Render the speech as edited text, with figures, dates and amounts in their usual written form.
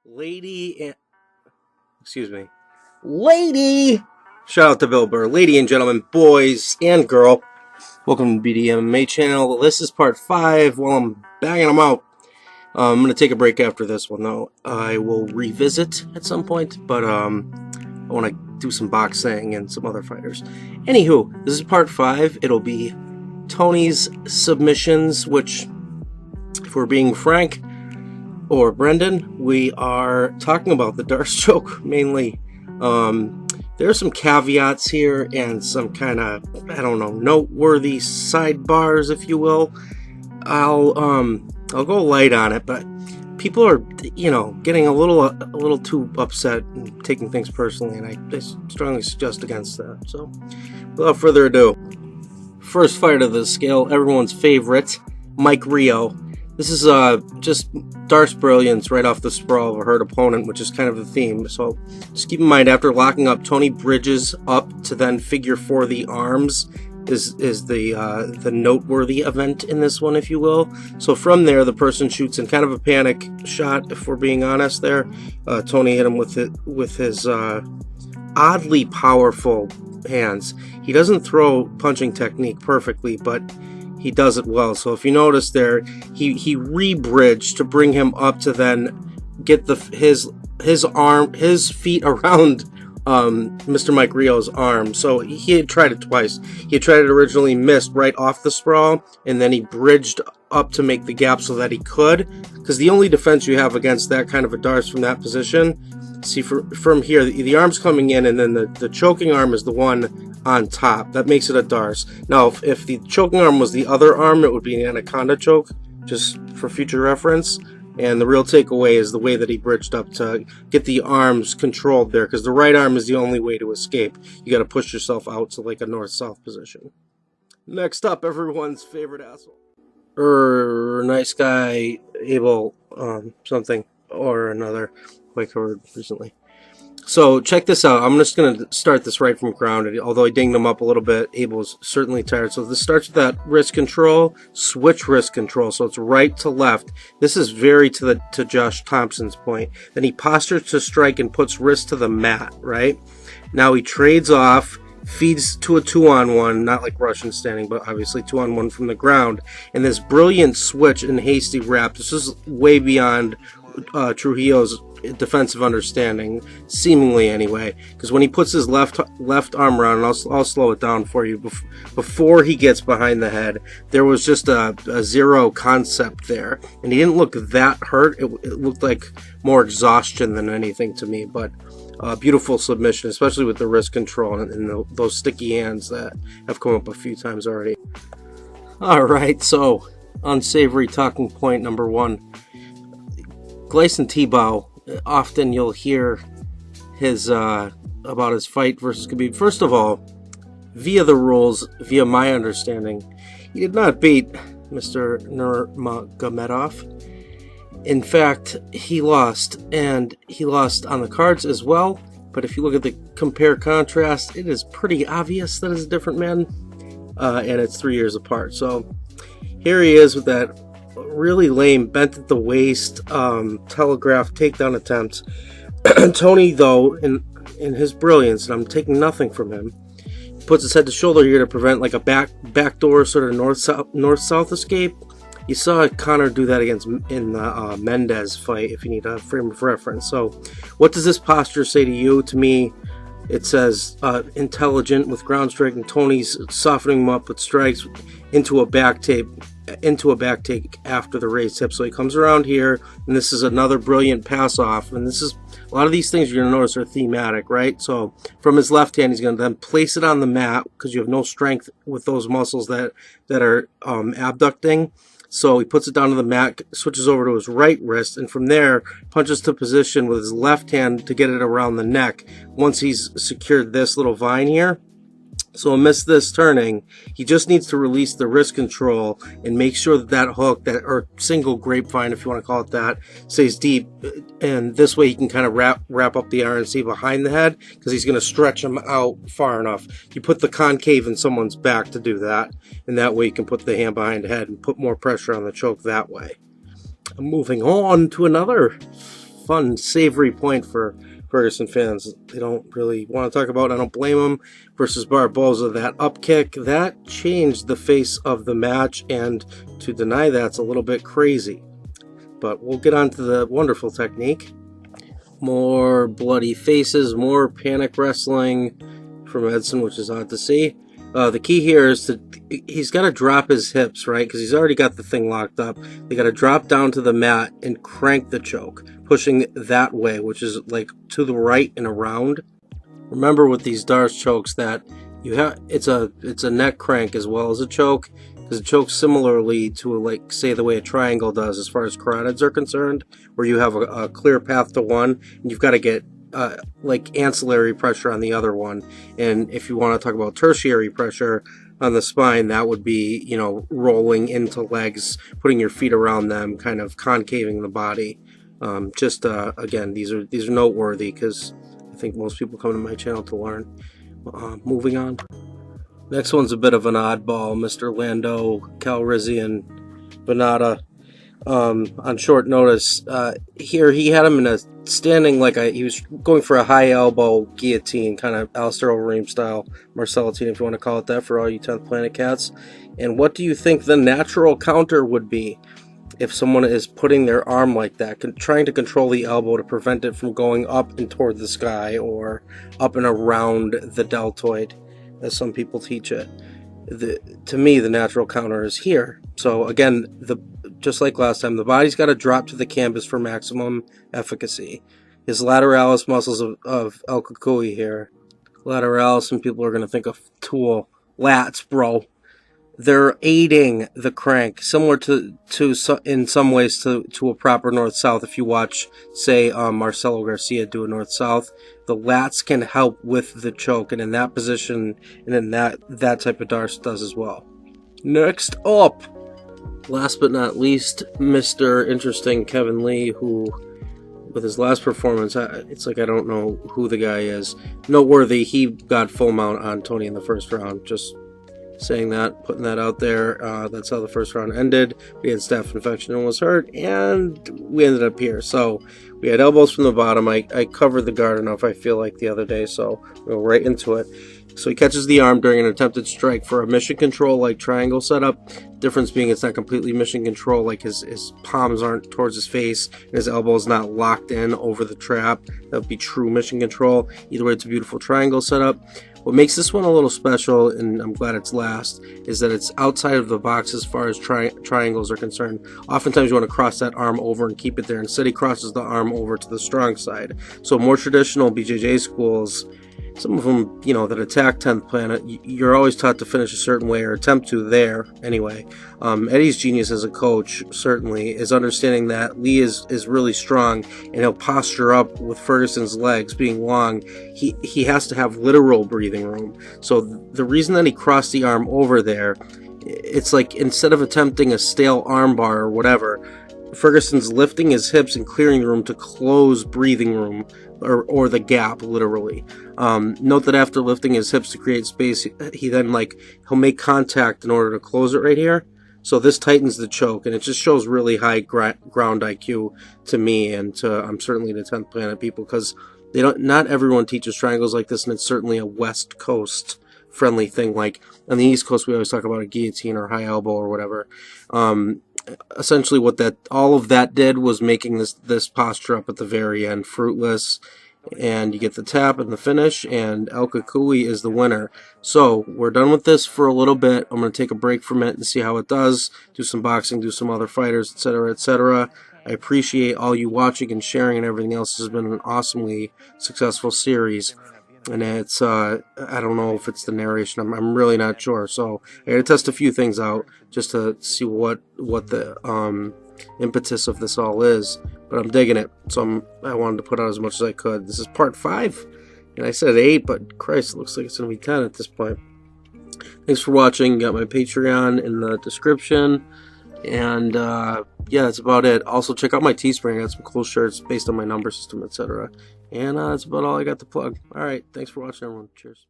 Lady lady, shout out to Bill Burr, lady and gentlemen, boys and girl, welcome to BDMMA channel. This is part 5 while I'm bagging them out. I'm going to take a break after this one though. I will revisit at some point, but I want to do some boxing and some other fighters. Anywho, this is part 5. It'll be Tony's submissions, which, if we're being frank, or Brendan, we are talking about the Darce choke mainly. There are some caveats here and some kind of, I don't know, noteworthy sidebars, if you will. I'll go light on it, but people are, getting a little too upset and taking things personally, and I strongly suggest against that. So, without further ado, first fight of the scale, everyone's favorite, Mike Rio. This is just Darce brilliance right off the sprawl of a hurt opponent, which is kind of the theme. So just keep in mind, after locking up, Tony bridges up to then figure 4 the arms is the noteworthy event in this one, if you will. So from there, the person shoots in kind of a panic shot, if we're being honest there. Tony hit him with his oddly powerful hands. He doesn't throw punching technique perfectly, but he does it well. So if you notice there, he re-bridged to bring him up to then get his feet around Mr. Mike Rio's arm. So he had tried it twice. He had tried it originally, missed right off the sprawl, and then he bridged up to make the gap so that he could. Because the only defense you have against that kind of a Darce from that position, see, from here, the arm's coming in, and then the choking arm is the one on top. That makes it a Darce. Now, if the choking arm was the other arm, it would be an anaconda choke, just for future reference. And the real takeaway is the way that he bridged up to get the arms controlled there, because the right arm is the only way to escape. You got to push yourself out to like a north-south position. Next up, everyone's favorite asshole. Nice guy, Abel, something or another, who I covered recently. So check this out. I'm just going to start this right from ground. Although I dinged him up a little bit, Abel's certainly tired. So this starts with that wrist control, switch wrist control. So it's right to left. This is very to Josh Thompson's point. Then he postures to strike and puts wrist to the mat, right? Now he trades off, feeds to a 2-on-1, not like Russian standing, but obviously 2-on-1 from the ground. And this brilliant switch and hasty wrap. This is way beyond Trujillo's defensive understanding, seemingly anyway, because when he puts his left arm around, and I'll slow it down for you, before he gets behind the head, there was just a zero concept there, and he didn't look that hurt. It looked like more exhaustion than anything to me, but beautiful submission, especially with the wrist control and those sticky hands that have come up a few times already. Alright, so unsavory talking point number 1. Gleison Tibau, often you'll hear his about his fight versus Khabib. First of all, via the rules, via my understanding, he did not beat Mr. Nurmagomedov. In fact, he lost, and he lost on the cards as well. But if you look at the compare-contrast, it is pretty obvious that it's a different man, and it's 3 years apart. So here he is with that really lame, bent at the waist, telegraph takedown attempt. Tony, though, in his brilliance, and I'm taking nothing from him, puts his head to shoulder here to prevent like a backdoor sort of north-south escape. You saw Conor do that in the Mendez fight, if you need a frame of reference. So what does this posture say to you? To me, it says intelligent with ground strike, and Tony's softening him up with strikes into a back take after the raised hip. So he comes around here, and this is another brilliant pass off. And this is a lot of these things you're going to notice are thematic, right? So from his left hand, he's going to then place it on the mat because you have no strength with those muscles that are abducting. So he puts it down to the mat, switches over to his right wrist, and from there punches to position with his left hand to get it around the neck once he's secured this little vine here. So amidst this turning, he just needs to release the wrist control and make sure that hook, or single grapevine if you want to call it that, stays deep. And this way he can kind of wrap up the RNC behind the head, because he's going to stretch him out far enough. You put the concave in someone's back to do that, and that way you can put the hand behind the head and put more pressure on the choke that way. Moving on to another fun, savory point for Ferguson fans. They don't really want to talk about, I don't blame them, versus Barboza. That up kick, that changed the face of the match, and to deny that's a little bit crazy. But we'll get on to the wonderful technique. More bloody faces, more panic wrestling from Edson, which is odd to see. The key here is he's got to drop his hips, right? Because he's already got the thing locked up. They got to drop down to the mat and crank the choke, pushing that way, which is like to the right and around. Remember with these Darce chokes that you have, it's a neck crank as well as a choke, because it chokes similarly to, like, say, the way a triangle does as far as carotids are concerned, where you have a clear path to one, and you've got to get like ancillary pressure on the other one. And if you want to talk about tertiary pressure on the spine, that would be, you know, rolling into legs, putting your feet around them, kind of concaving the body. Again, these are noteworthy because I think most people come to my channel to learn. Moving on. Next one's a bit of an oddball. Mr. Lando, Calrissian, Venata. On short notice, here he had him in a standing, like he was going for a high elbow guillotine, kind of Alistair Overeem style, Marcellitine, if you want to call it that, for all you 10th Planet cats. And what do you think the natural counter would be if someone is putting their arm like that, trying to control the elbow to prevent it from going up and toward the sky or up and around the deltoid, as some people teach it? To me, the natural counter is here. So again, just like last time, the body's got to drop to the canvas for maximum efficacy. His lateralis muscles of El Cucuy here. Lateralis, and people are going to think of tool. Lats, bro. They're aiding the crank, similar to in some ways to a proper north-south. If you watch, say, Marcelo Garcia do a north-south, the lats can help with the choke, and in that position, and in that type of Darce does as well. Next up, last but not least, Mr. Interesting Kevin Lee, who, with his last performance, it's like I don't know who the guy is. Noteworthy, he got full mount on Tony in the first round. Just saying that, putting that out there. That's how the first round ended. We had staph infection and was hurt, and we ended up here. So we had elbows from the bottom. I covered the guard enough, I feel like, the other day, so we'll go right into it. So he catches the arm during an attempted strike for a mission control, like triangle setup. Difference being it's not completely mission control, like his palms aren't towards his face and his elbow's not locked in over the trap. That would be true mission control. Either way, it's a beautiful triangle setup. What makes this one a little special, and I'm glad it's last, is that it's outside of the box as far as triangles are concerned. Oftentimes you want to cross that arm over and keep it there. Instead, he crosses the arm over to the strong side. So more traditional BJJ schools, some of them, you know, that attack 10th Planet, you're always taught to finish a certain way, or attempt to there, anyway. Eddie's genius as a coach, certainly, is understanding that Lee is really strong, and he'll posture up with Ferguson's legs being long. He has to have literal breathing room. So the reason that he crossed the arm over there, it's like instead of attempting a stale arm bar or whatever, Ferguson's lifting his hips and clearing room to close breathing room, or the gap, literally. Note that after lifting his hips to create space, he then, he'll make contact in order to close it right here. So this tightens the choke, and it just shows really high ground IQ to me, and I'm certainly the 10th Planet people, because not everyone teaches triangles like this, and it's certainly a West Coast friendly thing. Like on the East Coast, we always talk about a guillotine or high elbow or whatever. Essentially what all of that did was making this posture up at the very end fruitless, and you get the tap and the finish, and El Cucuy is the winner. So we're done with this for a little bit. I'm going to take a break from it and see how it does, do some boxing, do some other fighters, etc., etc. I appreciate all you watching and sharing and everything else. This has been an awesomely successful series. And it's, I don't know if it's the narration. I'm really not sure. So I got to test a few things out just to see what the impetus of this all is. But I'm digging it. So I wanted to put out as much as I could. This is part 5. And I said 8, but Christ, it looks like it's going to be 10 at this point. Thanks for watching. Got my Patreon in the description. And yeah, that's about it. Also, check out my Teespring. I got some cool shirts based on my number system, etc. And that's about all I got to plug. All right. Thanks for watching, everyone. Cheers.